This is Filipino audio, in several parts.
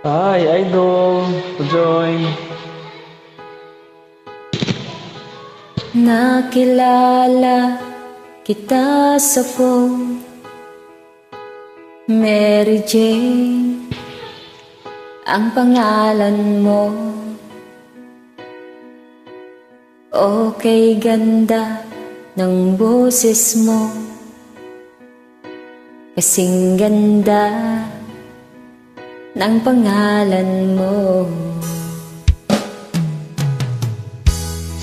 Hi, Idol. Join. Nakilala kita sa phone, Mary Jane ang pangalan mo. Okay, ganda ng boses mo, kasing ganda ng pangalan mo.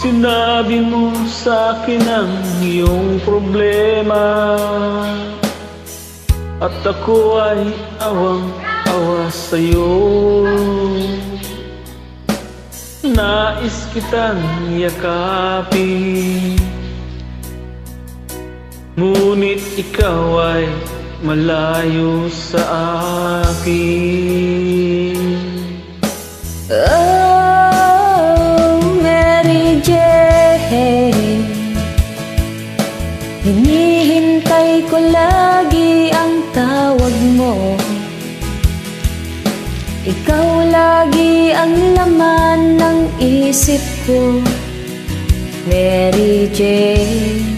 Sinabi mo sa akin ang iyong problema, at ako ay awang-awa sa'yo. Nais kitang yakapin, ngunit ikaw ay malayo sa akin. Oh, Mary Jane, hinihintay ko lagi ang tawag mo. Ikaw lagi ang laman ng isip ko, Mary Jane.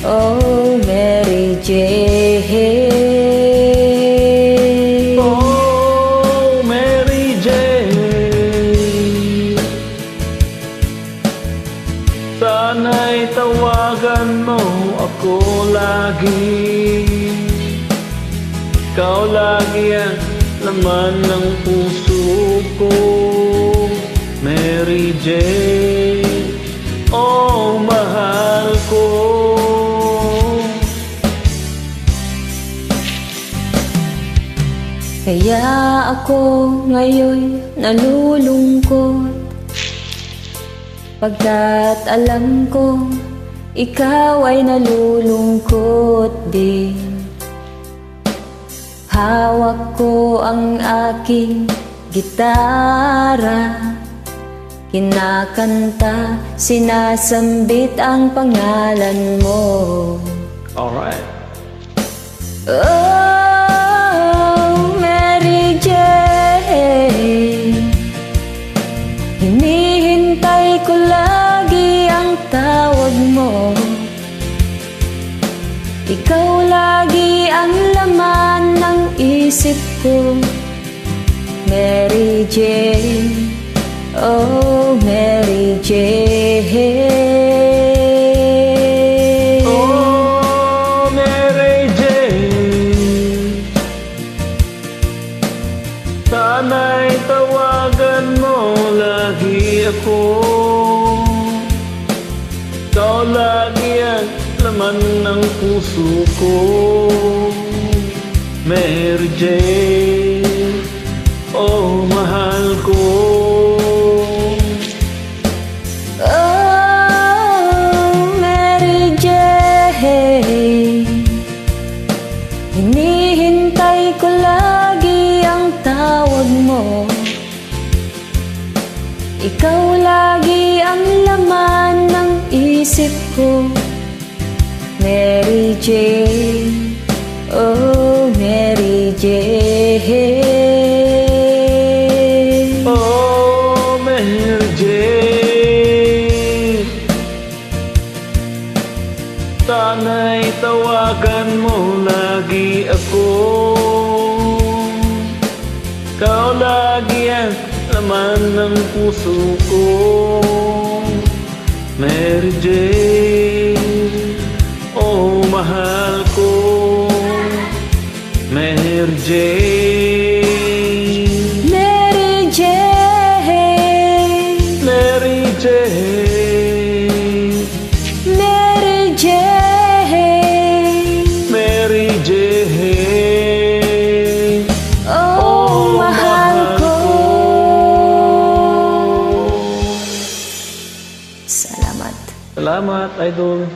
Oh, Mary Jane. Oh, Mary Jane, sana'y tawagan mo ako lagi. Ikaw lagi ang laman ng puso ko, Mary Jane. Oh, mahal ko. Kaya ako ngayon nalulungkot, pagkat alam ko ikaw ay nalulungkot din. Hawak ko ang aking gitara, kinakanta, sinasambit ang pangalan mo. Alright. Oh, Mary Jane, hinihintay ko lagi ang tawag mo. Ikaw lagi ang laman ng isip ko, Mary Jane. Oh, Mary Jane. Oh, Mary Jane, sana'y tawagan mo lagi ako. Ikaw lagi ang laman ng puso ko, Mary Jane. Oh, mahal ko. Oh, Mary Jane, hinihintay ko lagi ang tawag mo. Ikaw lagi ang laman ng isip ko, Mary Jane. Oh, Mary Jane. Oh, Mary Jane, sana'y tawagan mo lagi ako. Ikaw lagi ang laman ng puso ko, Mary Jane. Oh, mahal ko, Mary Jane. Mary Jane, Mary Jane, Mary Jane. Mary Jane. Oh, mahal ko. Salamat. Salamat, Idol.